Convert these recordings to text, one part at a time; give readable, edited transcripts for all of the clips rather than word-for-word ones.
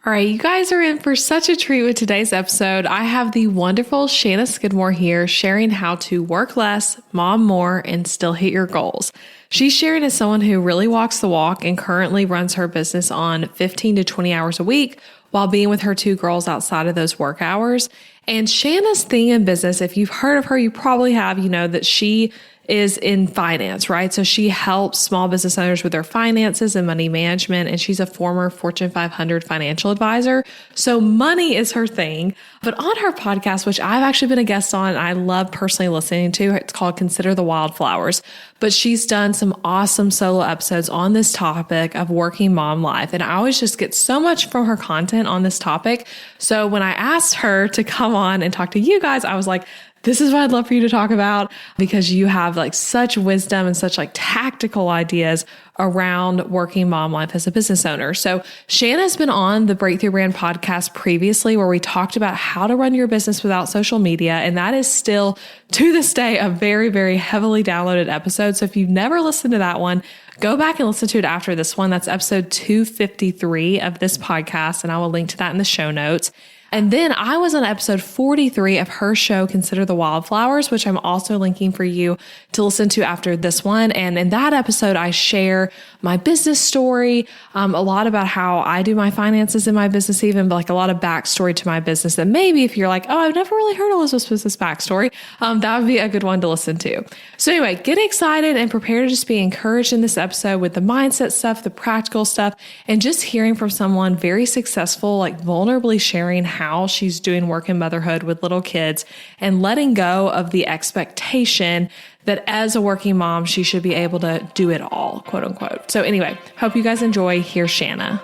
All right, you guys are in for such a treat with today's episode. I have the wonderful Shanna Skidmore here sharing how to work less, mom more, and still hit your goals. She's sharing as someone who really walks the walk and currently runs her business on 15 to 20 hours a week while being with her two girls outside of those work hours. And Shanna's thing in business, if you've heard of her, you probably have, that she is in finance, right? So she helps small business owners with their finances and money management. And she's a former Fortune 500 financial advisor. So money is her thing. But on her podcast, which I've actually been a guest on, and I love personally listening to, it's called Consider the Wildflowers. But she's done some awesome solo episodes on this topic of working mom life. And I always just get so much from her content on this topic. So when I asked her to come on and talk to you guys, I was like, this is what I'd love for you to talk about, because you have such wisdom and such tactical ideas around working mom life as a business owner. So Shanna's been on the Breakthrough Brand podcast previously, where we talked about how to run your business without social media. And that is still to this day a very, very heavily downloaded episode. So if you've never listened to that one, go back and listen to it after this one. That's episode 253 of this podcast. And I will link to that in the show notes. And then I was on episode 43 of her show, Consider the Wildflowers, which I'm also linking for you to listen to after this one. And in that episode, I share my business story, a lot about how I do my finances in my business, even a lot of backstory to my business that maybe if you're like, oh, I've never really heard Elizabeth's business backstory, that would be a good one to listen to. So anyway, get excited and prepare to just be encouraged in this episode with the mindset stuff, the practical stuff, and just hearing from someone very successful, vulnerably sharing how she's doing work in motherhood with little kids and letting go of the expectation that as a working mom, she should be able to do it all, quote unquote. So anyway, hope you guys enjoy. Here's Shanna.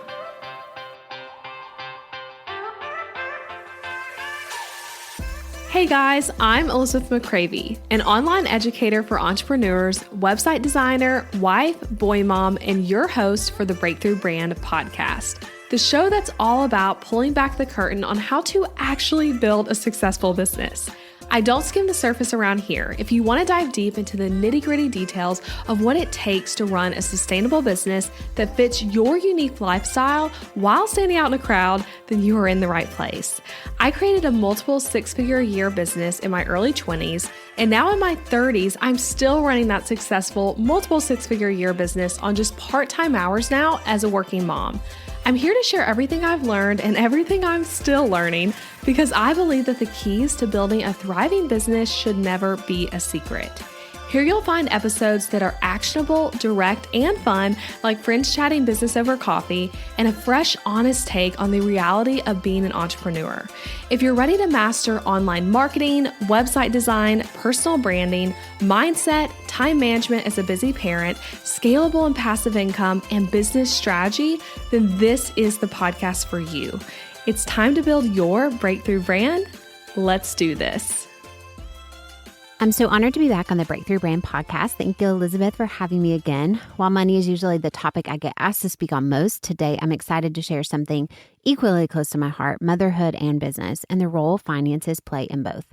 Hey guys, I'm Elizabeth McCravey, an online educator for entrepreneurs, website designer, wife, boy mom, and your host for the Breakthrough Brand podcast, the show that's all about pulling back the curtain on how to actually build a successful business. I don't skim the surface around here. If you want to dive deep into the nitty-gritty details of what it takes to run a sustainable business that fits your unique lifestyle while standing out in a crowd, then you are in the right place. I created a multiple six-figure a year business in my early 20s, and now in my 30s, I'm still running that successful multiple six-figure a year business on just part-time hours now as a working mom. I'm here to share everything I've learned and everything I'm still learning, because I believe that the keys to building a thriving business should never be a secret. Here you'll find episodes that are actionable, direct, and fun, like friends chatting business over coffee, and a fresh, honest take on the reality of being an entrepreneur. If you're ready to master online marketing, website design, personal branding, mindset, time management as a busy parent, scalable and passive income, and business strategy, then this is the podcast for you. It's time to build your breakthrough brand. Let's do this. I'm so honored to be back on the Breakthrough Brand podcast. Thank you, Elizabeth, for having me again. While money is usually the topic I get asked to speak on most, today I'm excited to share something equally close to my heart, motherhood and business, and the role finances play in both.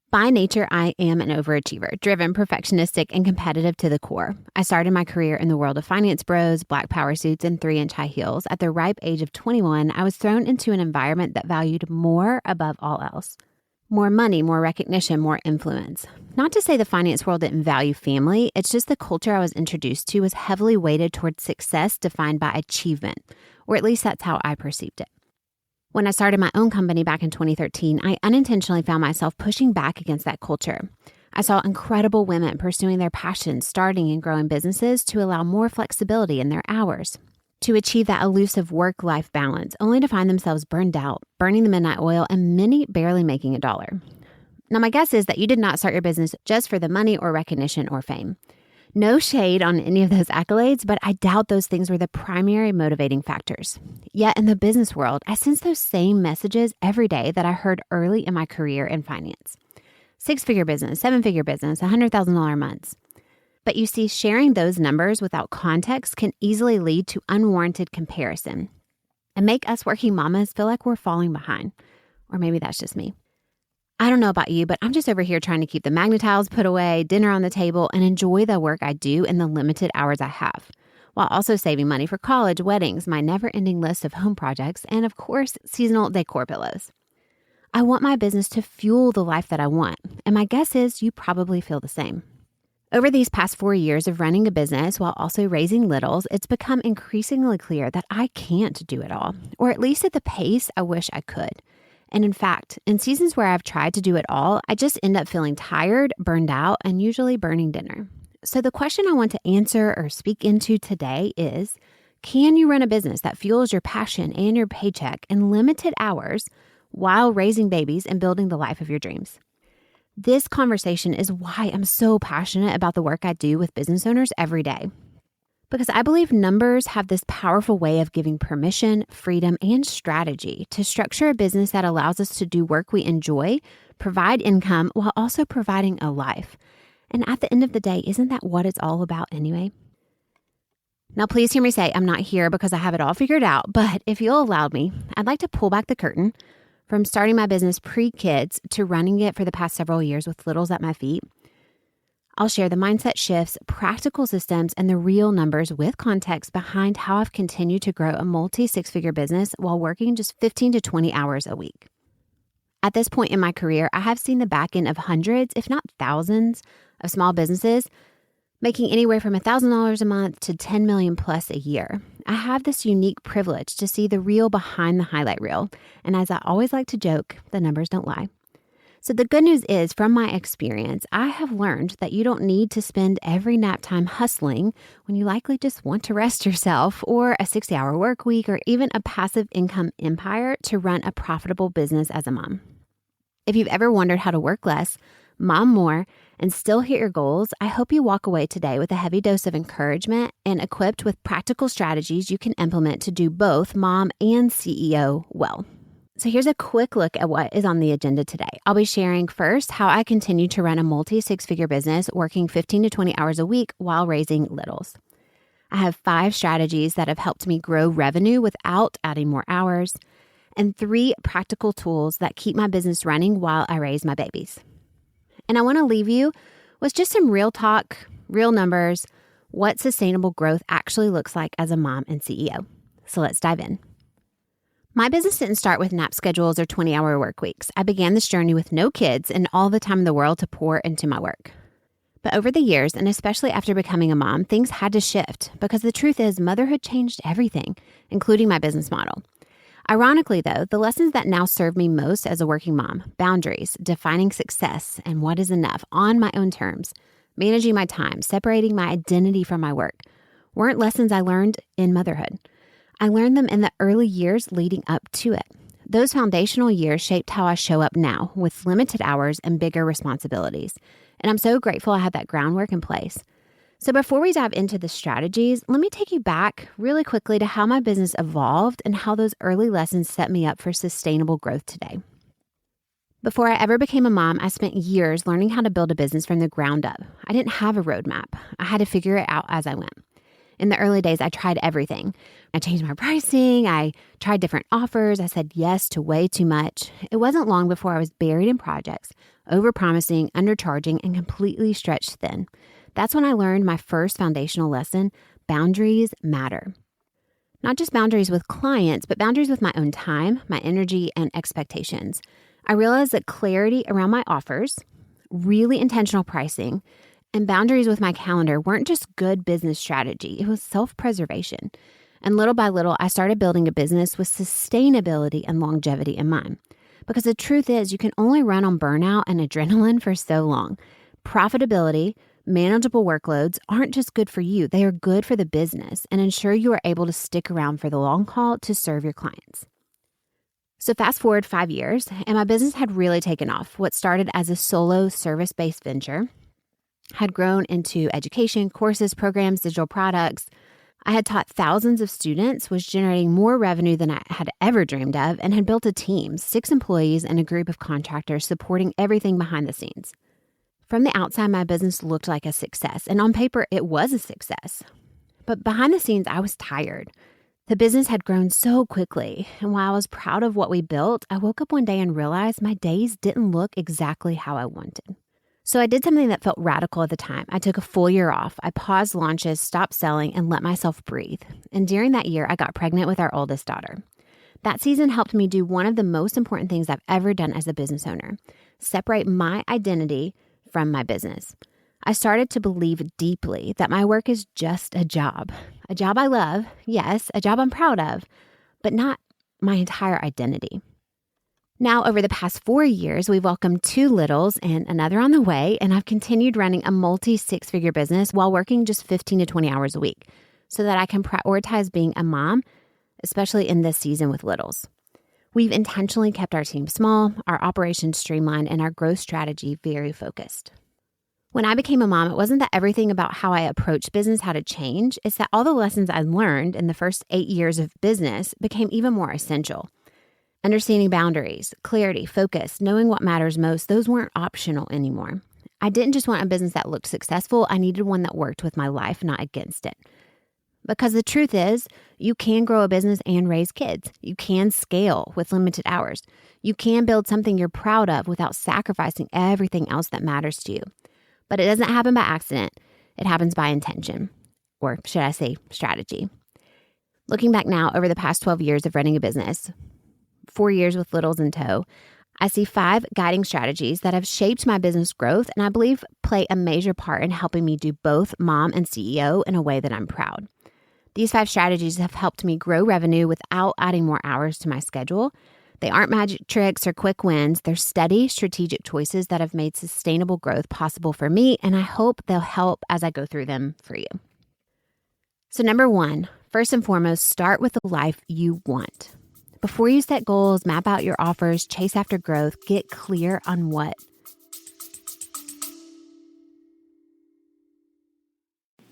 By nature, I am an overachiever, driven, perfectionistic, and competitive to the core. I started my career in the world of finance bros, black power suits, and 3-inch high heels. At the ripe age of 21, I was thrown into an environment that valued more above all else. More money, more recognition, more influence. Not to say the finance world didn't value family, it's just the culture I was introduced to was heavily weighted towards success defined by achievement, or at least that's how I perceived it. When I started my own company back in 2013, I unintentionally found myself pushing back against that culture. I saw incredible women pursuing their passions, starting and growing businesses to allow more flexibility in their hours, to achieve that elusive work-life balance, only to find themselves burned out, burning the midnight oil, and many barely making a dollar. Now, my guess is that you did not start your business just for the money or recognition or fame. No shade on any of those accolades, but I doubt those things were the primary motivating factors. Yet in the business world, I sense those same messages every day that I heard early in my career in finance. 6-figure business, 7-figure business, $100,000 months. But you see, sharing those numbers without context can easily lead to unwarranted comparison and make us working mamas feel like we're falling behind. Or maybe that's just me. I don't know about you, but I'm just over here trying to keep the Magna-Tiles put away, dinner on the table, and enjoy the work I do in the limited hours I have, while also saving money for college, weddings, my never-ending list of home projects, and of course, seasonal decor pillows. I want my business to fuel the life that I want, and my guess is you probably feel the same. Over these past 4 years of running a business while also raising littles, it's become increasingly clear that I can't do it all, or at least at the pace I wish I could. And in fact, in seasons where I've tried to do it all, I just end up feeling tired, burned out, and usually burning dinner. So the question I want to answer or speak into today is, can you run a business that fuels your passion and your paycheck in limited hours while raising babies and building the life of your dreams? This conversation is why I'm so passionate about the work I do with business owners every day. Because I believe numbers have this powerful way of giving permission, freedom, and strategy to structure a business that allows us to do work we enjoy, provide income, while also providing a life. And at the end of the day, isn't that what it's all about anyway? Now, please hear me say I'm not here because I have it all figured out, but if you'll allow me, I'd like to pull back the curtain from starting my business pre-kids to running it for the past several years with littles at my feet. I'll share the mindset shifts, practical systems, and the real numbers with context behind how I've continued to grow a multi-six-figure business while working just 15 to 20 hours a week. At this point in my career, I have seen the back end of hundreds, if not thousands, of small businesses making anywhere from $1,000 a month to $10 million plus a year. I have this unique privilege to see the reel behind the highlight reel. And as I always like to joke, the numbers don't lie. So the good news is, from my experience, I have learned that you don't need to spend every nap time hustling when you likely just want to rest yourself, or a 60-hour work week, or even a passive income empire to run a profitable business as a mom. If you've ever wondered how to work less, mom more, and still hit your goals, I hope you walk away today with a heavy dose of encouragement and equipped with practical strategies you can implement to do both mom and CEO well. So here's a quick look at what is on the agenda today. I'll be sharing first how I continue to run a multi-six-figure business working 15 to 20 hours a week while raising littles. I have 5 strategies that have helped me grow revenue without adding more hours, and 3 practical tools that keep my business running while I raise my babies. And I want to leave you with just some real talk, real numbers, what sustainable growth actually looks like as a mom and CEO. So let's dive in. My business didn't start with nap schedules or 20-hour work weeks. I began this journey with no kids and all the time in the world to pour into my work. But over the years, and especially after becoming a mom, things had to shift because the truth is motherhood changed everything, including my business model. Ironically, though, the lessons that now serve me most as a working mom, boundaries, defining success and what is enough on my own terms, managing my time, separating my identity from my work, weren't lessons I learned in motherhood. I learned them in the early years leading up to it. Those foundational years shaped how I show up now with limited hours and bigger responsibilities. And I'm so grateful I had that groundwork in place. So before we dive into the strategies, let me take you back really quickly to how my business evolved and how those early lessons set me up for sustainable growth today. Before I ever became a mom, I spent years learning how to build a business from the ground up. I didn't have a roadmap. I had to figure it out as I went. In the early days, I tried everything. I changed my pricing. I tried different offers. I said yes to way too much. It wasn't long before I was buried in projects, overpromising, undercharging, and completely stretched thin. That's when I learned my first foundational lesson: boundaries matter. Not just boundaries with clients, but boundaries with my own time, my energy, and expectations. I realized that clarity around my offers, really intentional pricing, and boundaries with my calendar weren't just good business strategy. It was self-preservation. And little by little, I started building a business with sustainability and longevity in mind. Because the truth is, you can only run on burnout and adrenaline for so long. Profitability, manageable workloads aren't just good for you. They are good for the business and ensure you are able to stick around for the long haul to serve your clients. So fast forward 5 years, and my business had really taken off. What started as a solo service-based venture had grown into education, courses, programs, digital products. I had taught thousands of students, was generating more revenue than I had ever dreamed of, and had built a team, 6 employees and a group of contractors supporting everything behind the scenes. From the outside, my business looked like a success, and on paper, it was a success. But behind the scenes, I was tired. The business had grown so quickly, and while I was proud of what we built, I woke up one day and realized my days didn't look exactly how I wanted. So I did something that felt radical at the time. I took a full year off. I paused launches, stopped selling, and let myself breathe. And during that year, I got pregnant with our oldest daughter. That season helped me do one of the most important things I've ever done as a business owner: separate my identity from my business. I started to believe deeply that my work is just a job I love, yes, a job I'm proud of, but not my entire identity. Now, over the past 4 years, we've welcomed 2 littles and another on the way, and I've continued running a multi-six-figure business while working just 15 to 20 hours a week so that I can prioritize being a mom, especially in this season with littles. We've intentionally kept our team small, our operations streamlined, and our growth strategy very focused. When I became a mom, it wasn't that everything about how I approached business had to change. It's that all the lessons I learned in the first 8 years of business became even more essential. Understanding boundaries, clarity, focus, knowing what matters most, those weren't optional anymore. I didn't just want a business that looked successful. I needed one that worked with my life, not against it. Because the truth is, you can grow a business and raise kids. You can scale with limited hours. You can build something you're proud of without sacrificing everything else that matters to you. But it doesn't happen by accident. It happens by intention, or should I say strategy. Looking back now over the past 12 years of running a business, 4 years with littles in tow, I see 5 guiding strategies that have shaped my business growth and I believe play a major part in helping me do both mom and CEO in a way that I'm proud. These 5 strategies have helped me grow revenue without adding more hours to my schedule. They aren't magic tricks or quick wins. They're steady, strategic choices that have made sustainable growth possible for me, and I hope they'll help as I go through them for you. So number 1, first and foremost, start with the life you want. Before you set goals, map out your offers, chase after growth, get clear on what.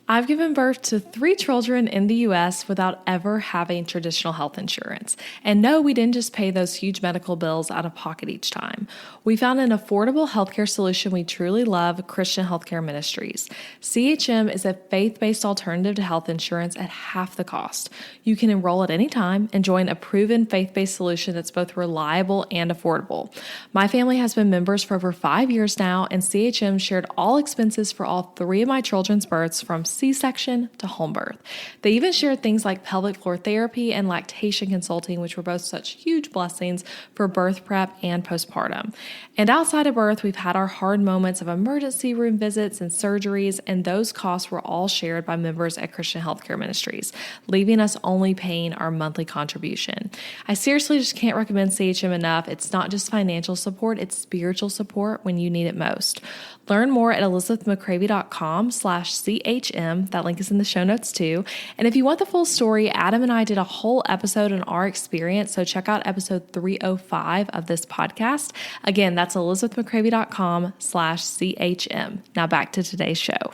I've given birth to 3 children in the U.S. without ever having traditional health insurance. And no, we didn't just pay those huge medical bills out of pocket each time. We found an affordable healthcare solution we truly love, Christian Healthcare Ministries. CHM is a faith-based alternative to health insurance at half the cost. You can enroll at any time and join a proven faith-based solution that's both reliable and affordable. My family has been members for over 5 years now, and CHM shared all expenses for all 3 of my children's births from C-section to home birth. They even shared things like pelvic floor therapy and lactation consulting, which were both such huge blessings for birth prep and postpartum. And outside of birth, we've had our hard moments of emergency room visits and surgeries, and those costs were all shared by members at Christian Healthcare Ministries, leaving us only paying our monthly contribution. I seriously just can't recommend CHM enough. It's not just financial support, it's spiritual support when you need it most. Learn more at elizabethmccravy.com/CHM. That link is in the show notes too. And if you want the full story, Adam and I did a whole episode on our experience, so check out episode 305 of this podcast. Again, that's elizabethmccravy.com/CHM. Now back to today's show.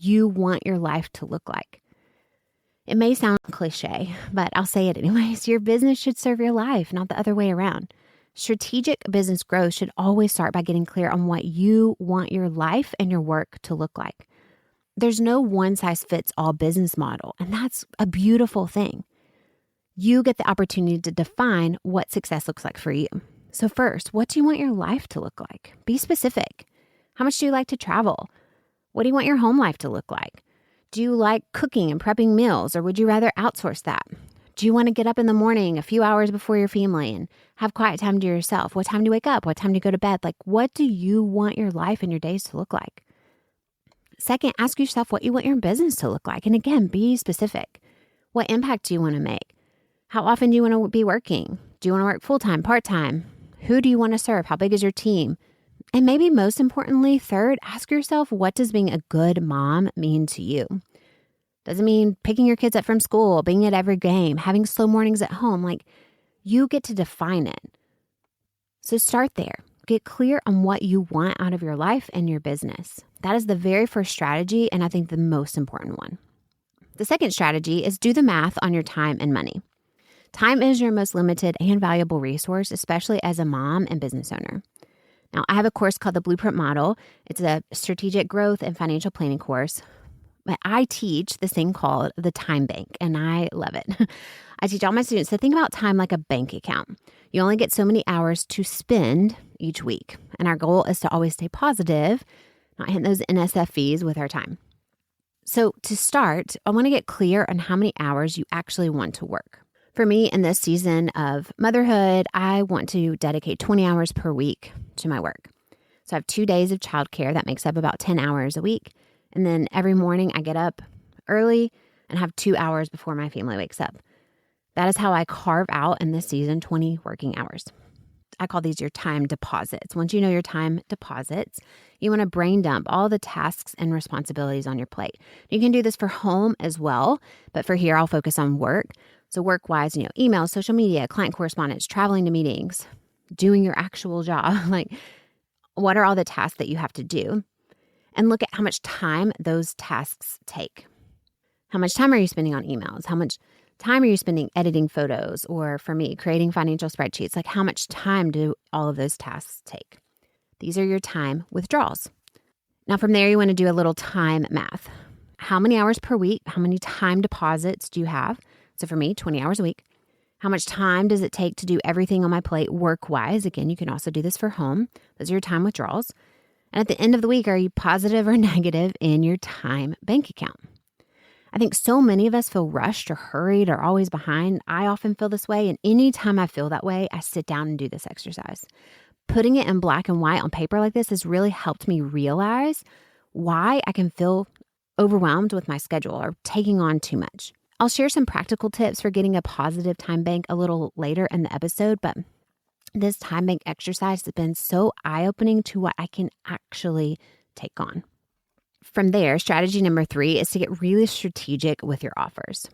You want your life to look like. It may sound cliche, but I'll say it anyways. Your business should serve your life, not the other way around. Strategic business growth should always start by getting clear on what you want your life and your work to look like. There's no one-size-fits-all business model, and that's a beautiful thing. You get the opportunity to define what success looks like for you. So first, what do you want your life to look like? Be specific. How much do you like to travel? What do you want your home life to look like? Do you like cooking and prepping meals, or would you rather outsource that? Do you want to get up in the morning a few hours before your family and have quiet time to yourself? What time do you wake up? What time do you go to bed? Like, what do you want your life and your days to look like? Second, ask yourself what you want your business to look like. And again, be specific. What impact do you want to make? How often do you want to be working? Do you want to work full-time, part-time? Who do you want to serve? How big is your team? And maybe most importantly, third, ask yourself, what does being a good mom mean to you? Does it mean picking your kids up from school, being at every game, having slow mornings at home? Like, you get to define it. So start there. Get clear on what you want out of your life and your business. That is the very first strategy, and I think the most important one. The second strategy is do the math on your time and money. Time is your most limited and valuable resource, especially as a mom and business owner. Now, I have a course called the Blueprint Model. It's a strategic growth and financial planning course. But I teach this thing called the time bank, and I love it. I teach all my students to think about time like a bank account. You only get so many hours to spend each week. And our goal is to always stay positive, not hit those NSFs with our time. So to start, I want to get clear on how many hours you actually want to work. For me, in this season of motherhood, I want to dedicate 20 hours per week to my work. So I have 2 days of childcare that makes up about 10 hours a week. And then every morning I get up early and have 2 hours before my family wakes up. That is how I carve out in this season 20 working hours. I call these your time deposits. Once you know your time deposits, you want to brain dump all the tasks and responsibilities on your plate. You can do this for home as well, but for here, I'll focus on work. So work-wise, emails, social media, client correspondence, traveling to meetings, doing your actual job. Like, what are all the tasks that you have to do? And look at how much time those tasks take. How much time are you spending on emails? How much time are you spending editing photos? Or for me, creating financial spreadsheets? Like, how much time do all of those tasks take? These are your time withdrawals. Now, from there, you want to do a little time math. How many hours per week? How many time deposits do you have? So for me, 20 hours a week. How much time does it take to do everything on my plate work-wise? Again, you can also do this for home. Those are your time withdrawals. And at the end of the week, are you positive or negative in your time bank account? I think so many of us feel rushed or hurried or always behind. I often feel this way. And anytime I feel that way, I sit down and do this exercise. Putting it in black and white on paper like this has really helped me realize why I can feel overwhelmed with my schedule or taking on too much. I'll share some practical tips for getting a positive time bank a little later in the episode, but this time bank exercise has been so eye-opening to what I can actually take on. From there, strategy number 3 is to get really strategic with your offers.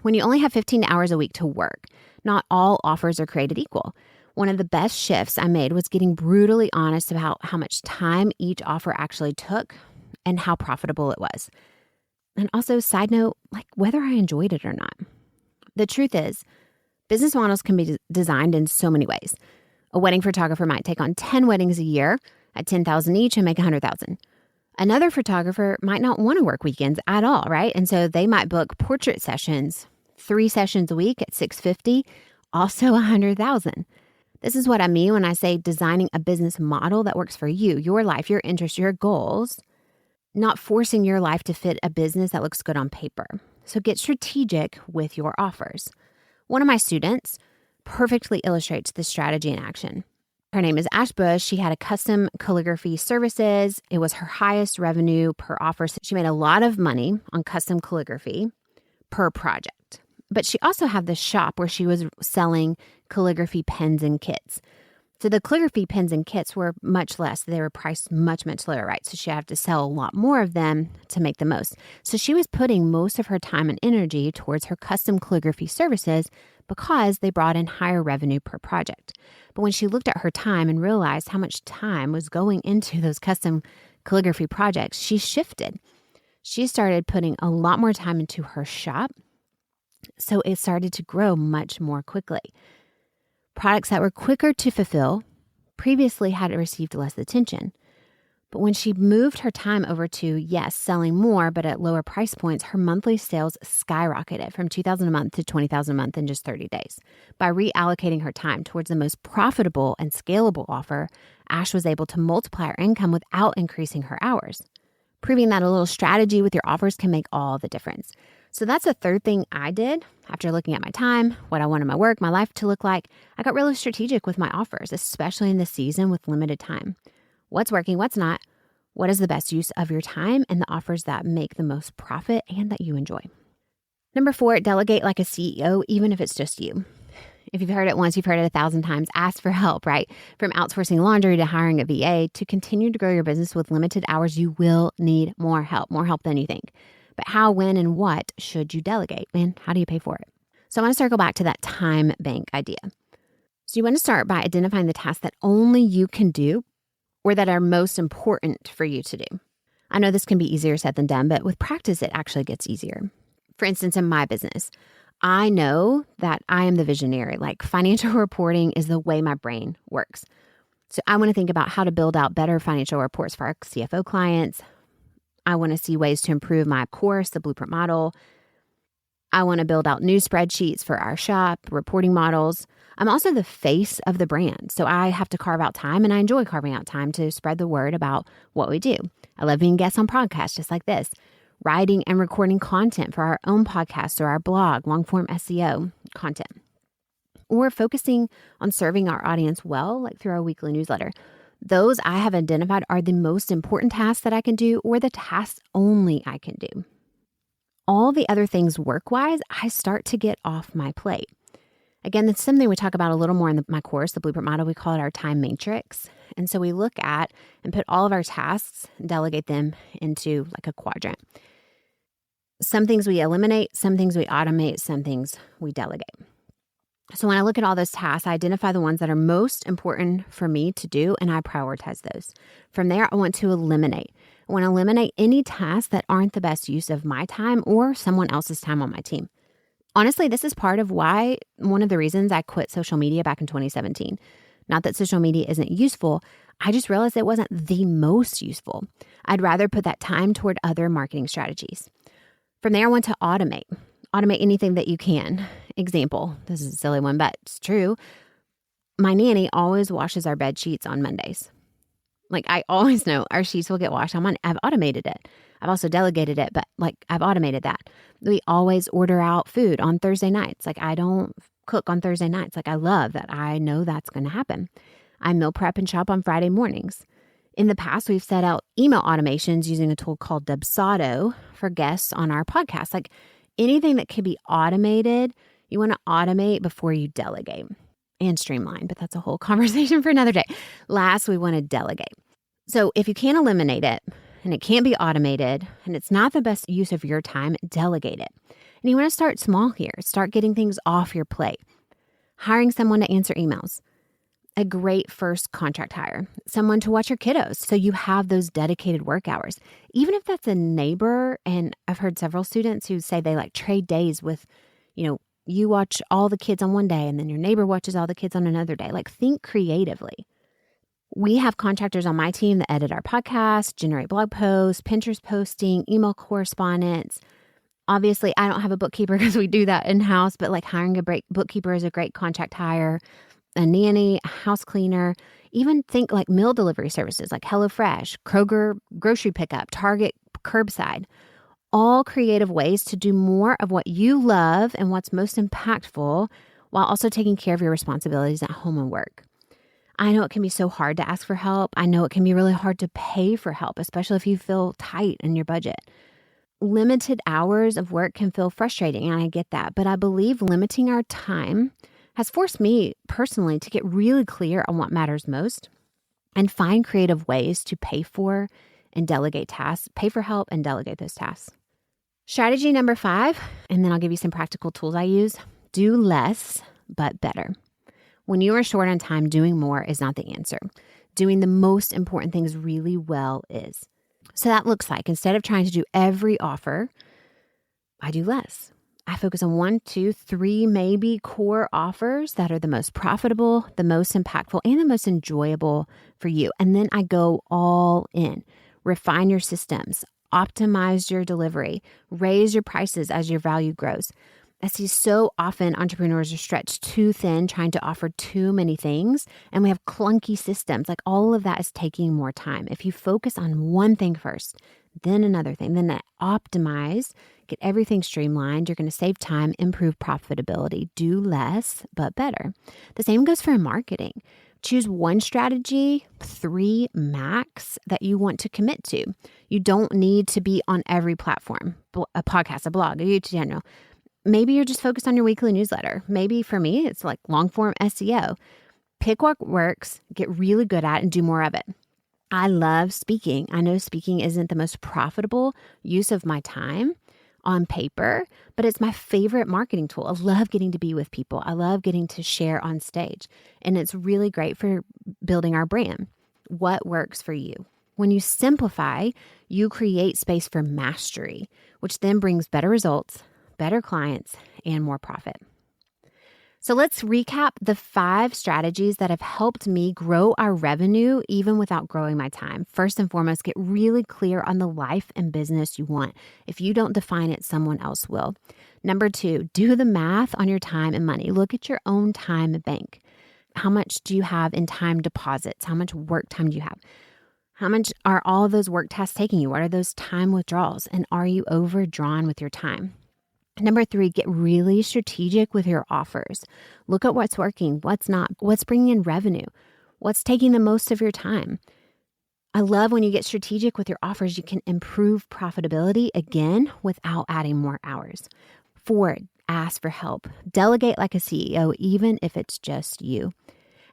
When you only have 15 hours a week to work, not all offers are created equal. One of the best shifts I made was getting brutally honest about how much time each offer actually took and how profitable it was. And also, side note, like whether I enjoyed it or not. The truth is, business models can be designed in so many ways. A wedding photographer might take on 10 weddings a year at $10,000 each and make $100,000. Another photographer might not want to work weekends at all, right? And so they might book portrait sessions, 3 sessions a week at $650, also $100,000. This is what I mean when I say designing a business model that works for you, your life, your interests, your goals, not forcing your life to fit a business that looks good on paper. So get strategic with your offers. One of my students perfectly illustrates this strategy in action. Her name is Ash Bush. She had a custom calligraphy services. It was her highest revenue per offer. So she made a lot of money on custom calligraphy per project. But she also had this shop where she was selling calligraphy pens and kits. So the calligraphy pens and kits were much less. They were priced much, much lower, right? So she had to sell a lot more of them to make the most. So she was putting most of her time and energy towards her custom calligraphy services because they brought in higher revenue per project. But when she looked at her time and realized how much time was going into those custom calligraphy projects, she shifted. She started putting a lot more time into her shop. So it started to grow much more quickly. Products that were quicker to fulfill previously had received less attention. But when she moved her time over to, yes, selling more, but at lower price points, her monthly sales skyrocketed from $2,000 a month to $20,000 a month in just 30 days. By reallocating her time towards the most profitable and scalable offer, Ash was able to multiply her income without increasing her hours, proving that a little strategy with your offers can make all the difference. So that's the third thing I did after looking at my time, what I wanted my work, my life to look like. I got really strategic with my offers, especially in this season with limited time. What's working, what's not, what is the best use of your time, and the offers that make the most profit and that you enjoy. Number 4, delegate like a CEO, even if it's just you. If you've heard it once, you've heard it 1,000 times. Ask for help, right? From outsourcing laundry to hiring a VA to continue to grow your business with limited hours, you will need more help than you think. But how, when, and what should you delegate? And how do you pay for it? So I want to circle back to that time bank idea. So you want to start by identifying the tasks that only you can do or that are most important for you to do. I know this can be easier said than done, but with practice, it actually gets easier. For instance, in my business, I know that I am the visionary. Like financial reporting is the way my brain works. So I want to think about how to build out better financial reports for our CFO clients. I want to see ways to improve my course, the blueprint model. I want to build out new spreadsheets for our shop, reporting models. I'm also the face of the brand, so I have to carve out time, and I enjoy carving out time to spread the word about what we do. I love being guests on podcasts just like this, writing and recording content for our own podcast or our blog, long-form SEO content, or focusing on serving our audience well, like through our weekly newsletter. Those I have identified are the most important tasks that I can do, or the tasks only I can do. All the other things work-wise, I start to get off my plate. Again, that's something we talk about a little more in my course, the Blueprint Model. We call it our time matrix. And so we look at and put all of our tasks and delegate them into like a quadrant. Some things we eliminate, some things we automate, some things we delegate. So when I look at all those tasks, I identify the ones that are most important for me to do, and I prioritize those. From there, I want to eliminate. I want to eliminate any tasks that aren't the best use of my time or someone else's time on my team. Honestly, this is part of why, one of the reasons I quit social media back in 2017. Not that social media isn't useful, I just realized it wasn't the most useful. I'd rather put that time toward other marketing strategies. From there, I want to automate. Automate anything that you can. Example, this is a silly one, but it's true. My nanny always washes our bed sheets on Mondays. Like, I always know our sheets will get washed on Monday. I've automated it. I've also delegated it, but I've automated that. We always order out food on Thursday nights. I don't cook on Thursday nights. I love that. I know that's going to happen. I meal prep and shop on Friday mornings. In the past, we've set out email automations using a tool called Dubsado for guests on our podcast. Anything that can be automated, you want to automate before you delegate and streamline, but that's a whole conversation for another day. Last, we want to delegate. So if you can't eliminate it and it can't be automated and it's not the best use of your time, delegate it. And you want to start small here. Start getting things off your plate. Hiring someone to answer emails. A great first contract hire. Someone to watch your kiddos so you have those dedicated work hours. Even if that's a neighbor, and I've heard several students who say they trade days with, you watch all the kids on one day and then your neighbor watches all the kids on another day. Think creatively. We have contractors on my team that edit our podcast, generate blog posts, Pinterest posting, email correspondence. Obviously, I don't have a bookkeeper because we do that in-house, but hiring a bookkeeper is a great contract hire. A nanny, a house cleaner, even think meal delivery services like HelloFresh, Kroger grocery pickup, Target curbside. All creative ways to do more of what you love and what's most impactful while also taking care of your responsibilities at home and work. I know it can be so hard to ask for help. I know it can be really hard to pay for help, especially if you feel tight in your budget. Limited hours of work can feel frustrating, and I get that. But I believe limiting our time has forced me personally to get really clear on what matters most and find creative ways to pay for and delegate tasks, pay for help and delegate those tasks. Strategy number 5, and then I'll give you some practical tools I use. Do less, but better. When you are short on time, doing more is not the answer. Doing the most important things really well is. So that looks like, instead of trying to do every offer, I do less. I focus on 1, 2, 3, maybe core offers that are the most profitable, the most impactful, and the most enjoyable for you. And then I go all in. Refine your systems, optimize your delivery, raise your prices as your value grows. I see so often entrepreneurs are stretched too thin, trying to offer too many things, and we have clunky systems. All of that is taking more time. If you focus on one thing first, then another thing, then optimize, get everything streamlined, you're going to save time, improve profitability, do less, but better. The same goes for marketing. Choose one strategy, 3 max, that you want to commit to. You don't need to be on every platform, a podcast, a blog, a YouTube channel. Maybe you're just focused on your weekly newsletter. Maybe for me, it's long form SEO. Pick what works, get really good at it, and do more of it. I love speaking. I know speaking isn't the most profitable use of my time on paper, but it's my favorite marketing tool. I love getting to be with people. I love getting to share on stage, and it's really great for building our brand. What works for you? When you simplify, you create space for mastery, which then brings better results, better clients, and more profit. So let's recap the 5 strategies that have helped me grow our revenue even without growing my time. First and foremost, get really clear on the life and business you want. If you don't define it, someone else will. Number 2, do the math on your time and money. Look at your own time bank. How much do you have in time deposits? How much work time do you have? How much are all of those work tasks taking you? What are those time withdrawals? And are you overdrawn with your time? Number 3, get really strategic with your offers. Look at what's working, what's not, what's bringing in revenue, what's taking the most of your time. I love when you get strategic with your offers, you can improve profitability again without adding more hours. 4, ask for help. Delegate like a CEO, even if it's just you.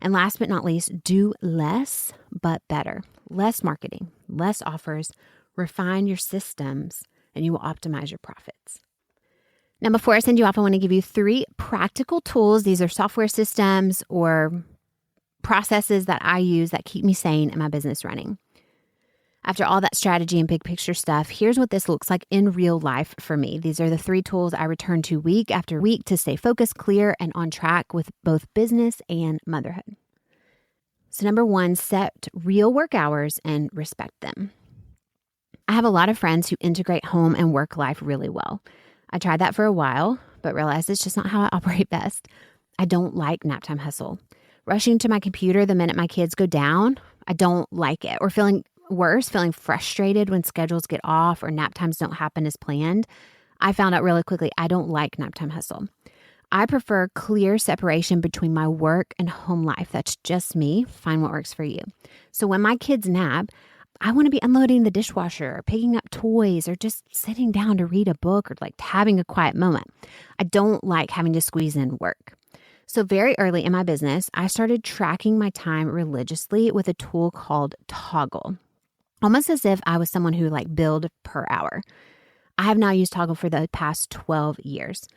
And last but not least, do less but better. Less marketing, less offers, refine your systems, and you will optimize your profits. Now, before I send you off, I want to give you 3 practical tools. These are software systems or processes that I use that keep me sane and my business running. After all that strategy and big picture stuff, here's what this looks like in real life for me. These are the 3 tools I return to week after week to stay focused, clear, and on track with both business and motherhood. So number 1, set real work hours and respect them. I have a lot of friends who integrate home and work life really well. I tried that for a while, but realized it's just not how I operate best. I don't like naptime hustle. Rushing to my computer the minute my kids go down, I don't like it. Or feeling worse, feeling frustrated when schedules get off or nap times don't happen as planned. I found out really quickly I don't like naptime hustle. I prefer clear separation between my work and home life. That's just me. Find what works for you. So when my kids nap, I want to be unloading the dishwasher or picking up toys or just sitting down to read a book or like having a quiet moment. I don't like having to squeeze in work. So very early in my business, I started tracking my time religiously with a tool called Toggle, almost as if I was someone who like billed per hour. I have now used Toggle for the past 12 years.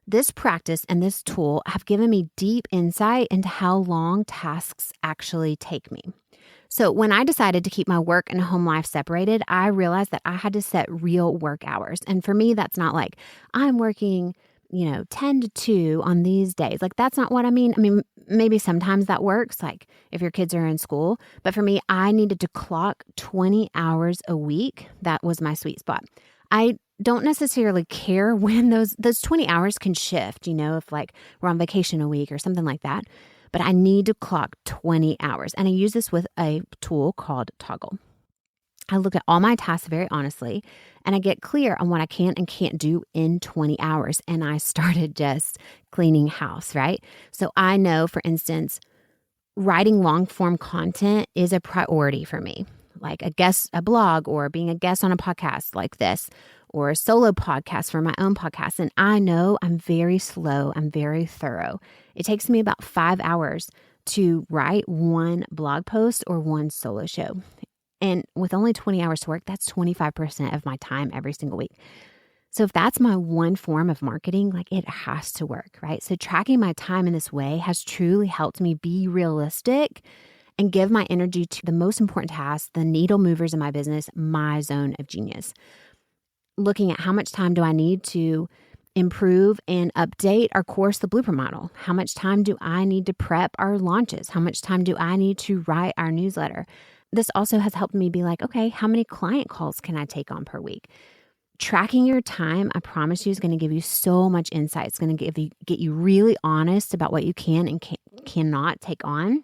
This practice and this tool have given me deep insight into how long tasks actually take me. So when I decided to keep my work and home life separated, I realized that I had to set real work hours. And for me, that's not like I'm working, 10 to 2 on these days. Like that's not what I mean. I mean, maybe sometimes that works, like if your kids are in school. But for me, I needed to clock 20 hours a week. That was my sweet spot. I don't necessarily care when those 20 hours can shift, if like we're on vacation a week or something like that. But I need to clock 20 hours. And I use this with a tool called Toggle. I look at all my tasks very honestly, and I get clear on what I can and can't do in 20 hours. And I started just cleaning house, right? So I know, for instance, writing long form content is a priority for me, like a blog or being a guest on a podcast like this, or a solo podcast for my own podcast. And I know I'm very slow. I'm very thorough. It takes me about 5 hours to write one blog post or one solo show. And with only 20 hours to work, that's 25% of my time every single week. So if that's my one form of marketing, like it has to work, right? So tracking my time in this way has truly helped me be realistic and give my energy to the most important tasks, the needle movers in my business, my zone of genius. Looking at how much time do I need to improve and update our course, the Blueprint Model? How much time do I need to prep our launches? How much time do I need to write our newsletter? This also has helped me be like, okay, how many client calls can I take on per week? Tracking your time, I promise you, is going to give you so much insight. It's going to get you really honest about what you can and cannot take on,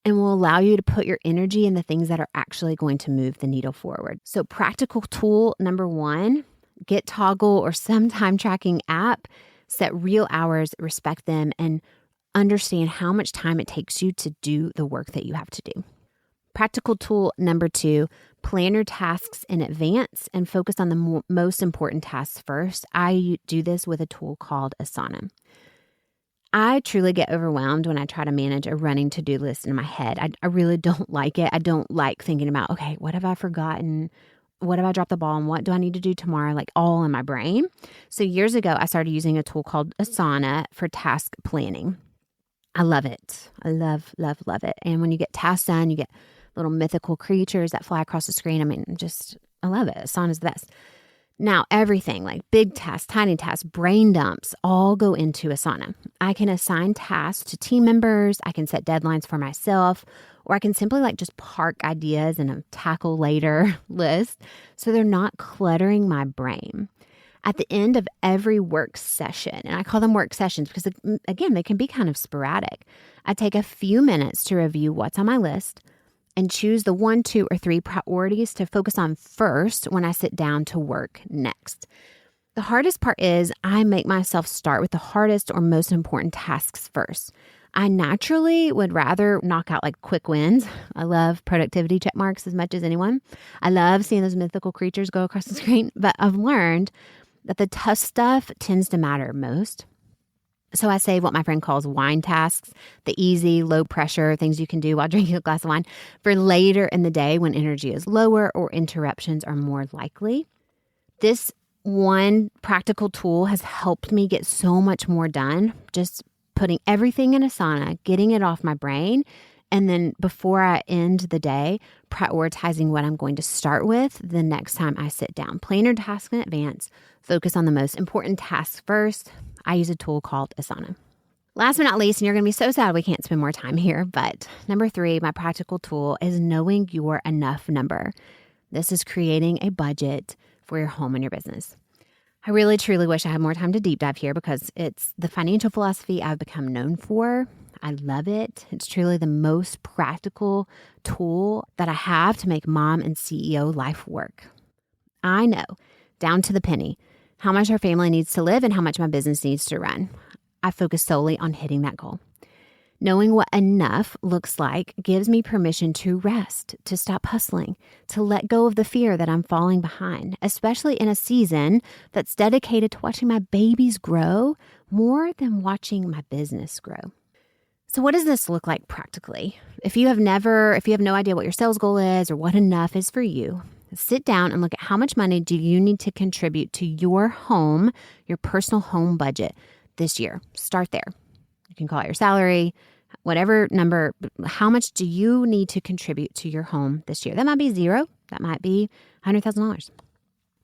and will allow you to put your energy in the things that are actually going to move the needle forward. So practical tool number 1, get Toggle or some time tracking app, set real hours, respect them, and understand how much time it takes you to do the work that you have to do. Practical tool number 2, plan your tasks in advance and focus on the most important tasks first. I do this with a tool called Asana. I truly get overwhelmed when I try to manage a running to-do list in my head. I really don't like it. I don't like thinking about, okay, what have I forgotten? What have I dropped the ball on? What do I need to do tomorrow? Like all in my brain. So years ago, I started using a tool called Asana for task planning. I love it. I love, love, love it. And when you get tasks done, you get little mythical creatures that fly across the screen. I mean, I love it. Asana is the best. Now, everything like big tasks, tiny tasks, brain dumps, all go into Asana. I can assign tasks to team members. I can set deadlines for myself, or I can simply just park ideas in a tackle later list so they're not cluttering my brain. At the end of every work session, and I call them work sessions because, again, they can be kind of sporadic, I take a few minutes to review what's on my list and choose the 1, 2, or 3 priorities to focus on first when I sit down to work next. The hardest part is I make myself start with the hardest or most important tasks first. I naturally would rather knock out quick wins. I love productivity check marks as much as anyone. I love seeing those mythical creatures go across the screen, but I've learned that the tough stuff tends to matter most. So I save what my friend calls wine tasks, the easy, low pressure things you can do while drinking a glass of wine, for later in the day when energy is lower or interruptions are more likely. This one practical tool has helped me get so much more done, just putting everything in Asana, getting it off my brain, and then before I end the day, prioritizing what I'm going to start with the next time I sit down. Plan your tasks in advance, focus on the most important tasks first. I use a tool called Asana. Last but not least, and you're going to be so sad we can't spend more time here, but number 3, my practical tool is knowing your enough number. This is creating a budget for your home and your business. I really, truly wish I had more time to deep dive here because it's the financial philosophy I've become known for. I love it. It's truly the most practical tool that I have to make mom and CEO life work. I know, down to the penny, how much our family needs to live and how much my business needs to run. I focus solely on hitting that goal. Knowing what enough looks like gives me permission to rest, to stop hustling, to let go of the fear that I'm falling behind, especially in a season that's dedicated to watching my babies grow more than watching my business grow. So what does this look like practically? If you have no idea what your sales goal is or what enough is for you, sit down and look at how much money do you need to contribute to your home, your personal home budget this year. Start there. You can call it your salary, whatever number. How much do you need to contribute to your home this year? That might be $0. That might be $100,000.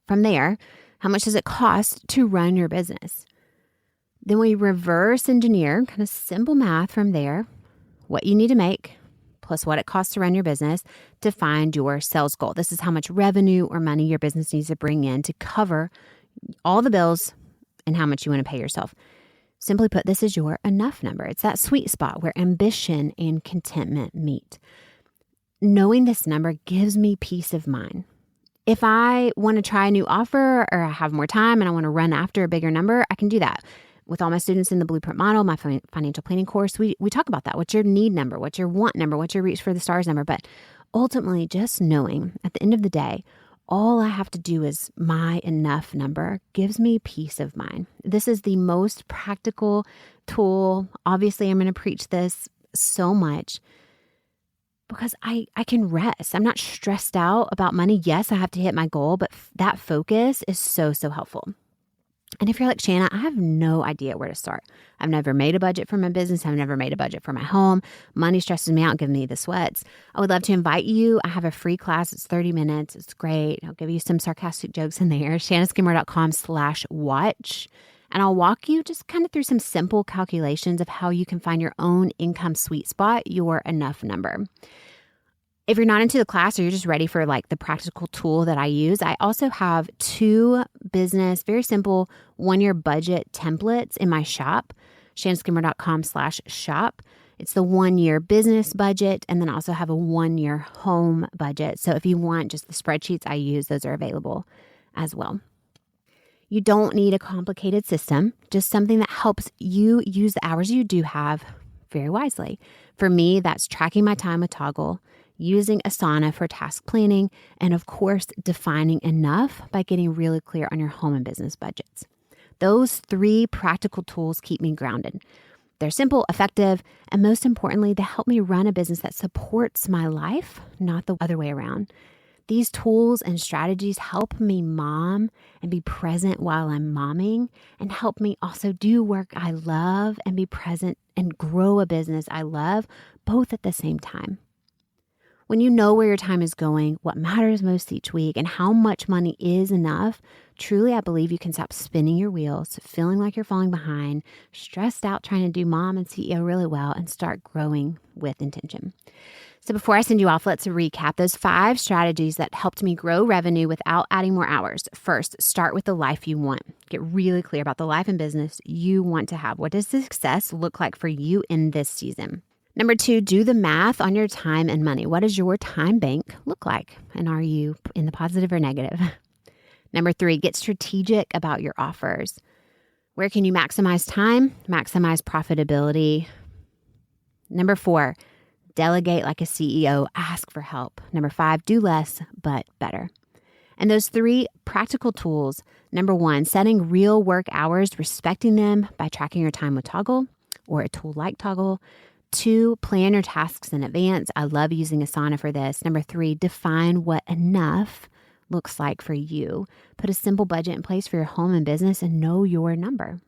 From there, how much does it cost to run your business? Then we reverse engineer, kind of simple math from there, what you need to make plus what it costs to run your business to find your sales goal. This is how much revenue or money your business needs to bring in to cover all the bills and how much you want to pay yourself. Simply put, this is your enough number. It's that sweet spot where ambition and contentment meet. Knowing this number gives me peace of mind. If I want to try a new offer or I have more time and I want to run after a bigger number, I can do that. With all my students in the Blueprint Model, my financial planning course, we talk about that. What's your need number? What's your want number? What's your reach for the stars number? But ultimately, just knowing at the end of the day, all I have to do is my enough number gives me peace of mind. This is the most practical tool. Obviously, I'm going to preach this so much because I can rest. I'm not stressed out about money. Yes, I have to hit my goal, but that focus is so, so helpful. And if you're like, Shanna, I have no idea where to start. I've never made a budget for my business. I've never made a budget for my home. Money stresses me out, giving me the sweats. I would love to invite you. I have a free class. It's 30 minutes. It's great. I'll give you some sarcastic jokes in there. ShannaSkidmore.com/watch. And I'll walk you just kind of through some simple calculations of how you can find your own income sweet spot, your enough number. If you're not into the class or you're just ready for the practical tool that I use, I also have 2 business, very simple 1-year budget templates in my shop, ShannaSkidmore.com/shop. It's the 1-year business budget, and then I also have a 1-year home budget. So if you want just the spreadsheets I use, those are available as well. You don't need a complicated system, just something that helps you use the hours you do have very wisely. For me, that's tracking my time with Toggle, using Asana for task planning, and of course, defining enough by getting really clear on your home and business budgets. Those 3 practical tools keep me grounded. They're simple, effective, and most importantly, they help me run a business that supports my life, not the other way around. These tools and strategies help me mom and be present while I'm momming, and help me also do work I love and be present and grow a business I love, both at the same time. When you know where your time is going, what matters most each week, and how much money is enough, truly, I believe you can stop spinning your wheels, feeling like you're falling behind, stressed out trying to do mom and CEO really well, and start growing with intention. So before I send you off, let's recap those 5 strategies that helped me grow revenue without adding more hours. First, start with the life you want. Get really clear about the life and business you want to have. What does success look like for you in this season? Number 2, do the math on your time and money. What does your time bank look like? And are you in the positive or negative? Number 3, get strategic about your offers. Where can you maximize time, maximize profitability? Number 4, delegate like a CEO, ask for help. Number 5, do less, but better. And those 3 practical tools, number 1, setting real work hours, respecting them by tracking your time with Toggle or a tool like Toggle. 2, plan your tasks in advance. I love using Asana for this. Number 3, define what enough looks like for you. Put a simple budget in place for your home and business and know your number.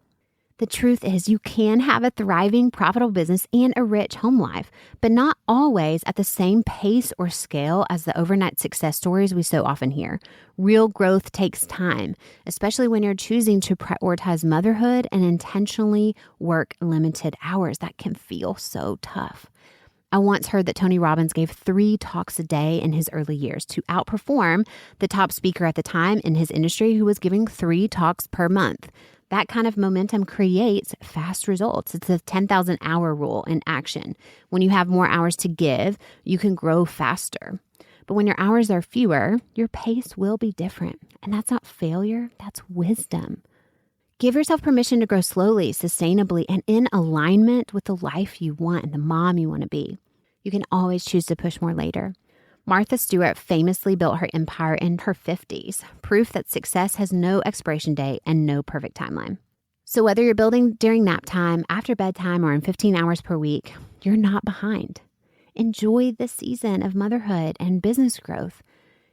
The truth is you can have a thriving, profitable business and a rich home life, but not always at the same pace or scale as the overnight success stories we so often hear. Real growth takes time, especially when you're choosing to prioritize motherhood and intentionally work limited hours. That can feel so tough. I once heard that Tony Robbins gave 3 talks a day in his early years to outperform the top speaker at the time in his industry who was giving 3 talks per month. That kind of momentum creates fast results. It's a 10,000 hour rule in action. When you have more hours to give, you can grow faster. But when your hours are fewer, your pace will be different. And that's not failure, that's wisdom. Give yourself permission to grow slowly, sustainably, and in alignment with the life you want and the mom you want to be. You can always choose to push more later. Martha Stewart famously built her empire in her 50s, proof that success has no expiration date and no perfect timeline. So whether you're building during nap time, after bedtime, or in 15 hours per week, you're not behind. Enjoy this season of motherhood and business growth.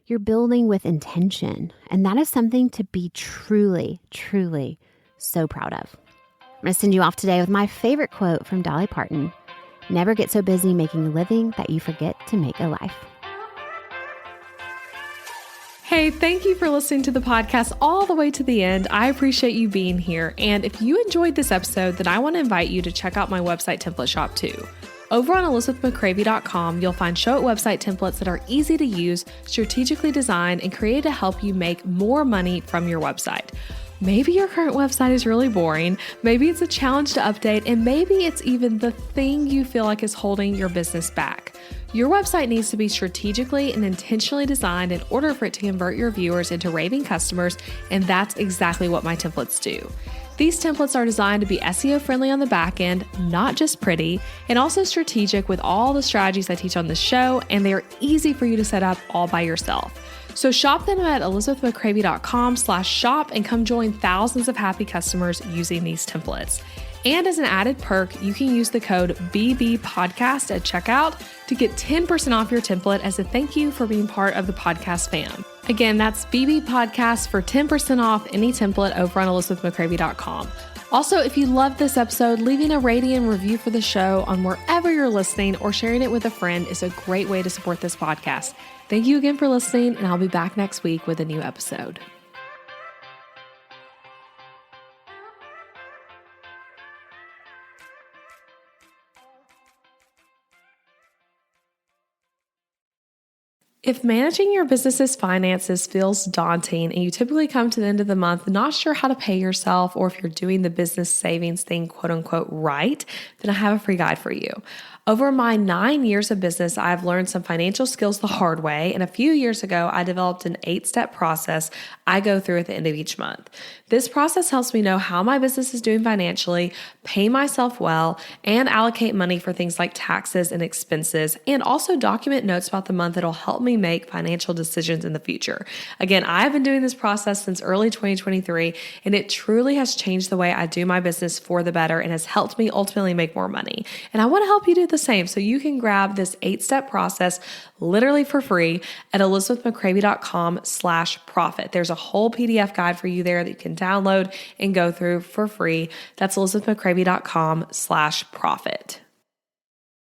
You're building with intention, and that is something to be truly, truly so proud of. I'm going to send you off today with my favorite quote from Dolly Parton. Never get so busy making a living that you forget to make a life. Hey, thank you for listening to the podcast all the way to the end. I appreciate you being here. And if you enjoyed this episode, then I want to invite you to check out my website template shop too. Over on elizabethmccravey.com, you'll find show it website templates that are easy to use, strategically designed, and created to help you make more money from your website. Maybe your current website is really boring, maybe it's a challenge to update, and maybe it's even the thing you feel like is holding your business back. Your website needs to be strategically and intentionally designed in order for it to convert your viewers into raving customers, and that's exactly what my templates do. These templates are designed to be SEO friendly on the back end, not just pretty, and also strategic with all the strategies I teach on the show, and they are easy for you to set up all by yourself. So shop them at elizabethmccravey.com/shop and come join thousands of happy customers using these templates. And as an added perk, you can use the code BBPodcast at checkout to get 10% off your template as a thank you for being part of the podcast fam. Again, that's BB Podcast for 10% off any template over on elizabethmccravey.com. Also, if you loved this episode, leaving a rating and review for the show on wherever you're listening or sharing it with a friend is a great way to support this podcast. Thank you again for listening, and I'll be back next week with a new episode. If managing your business's finances feels daunting and you typically come to the end of the month not sure how to pay yourself, or if you're doing the business savings thing, quote unquote, right, then I have a free guide for you. Over my 9 years of business, I've learned some financial skills the hard way, and a few years ago, I developed an 8-step process I go through at the end of each month. This process helps me know how my business is doing financially, pay myself well, and allocate money for things like taxes and expenses, and also document notes about the month that'll help me make financial decisions in the future. Again, I've been doing this process since early 2023, and it truly has changed the way I do my business for the better and has helped me ultimately make more money. And I want to help you do the same. So you can grab this 8-step process literally for free at elizabethmccravey.com/profit. There's a whole PDF guide for you there that you can download and go through for free. That's elizabethmccravey.com/profit.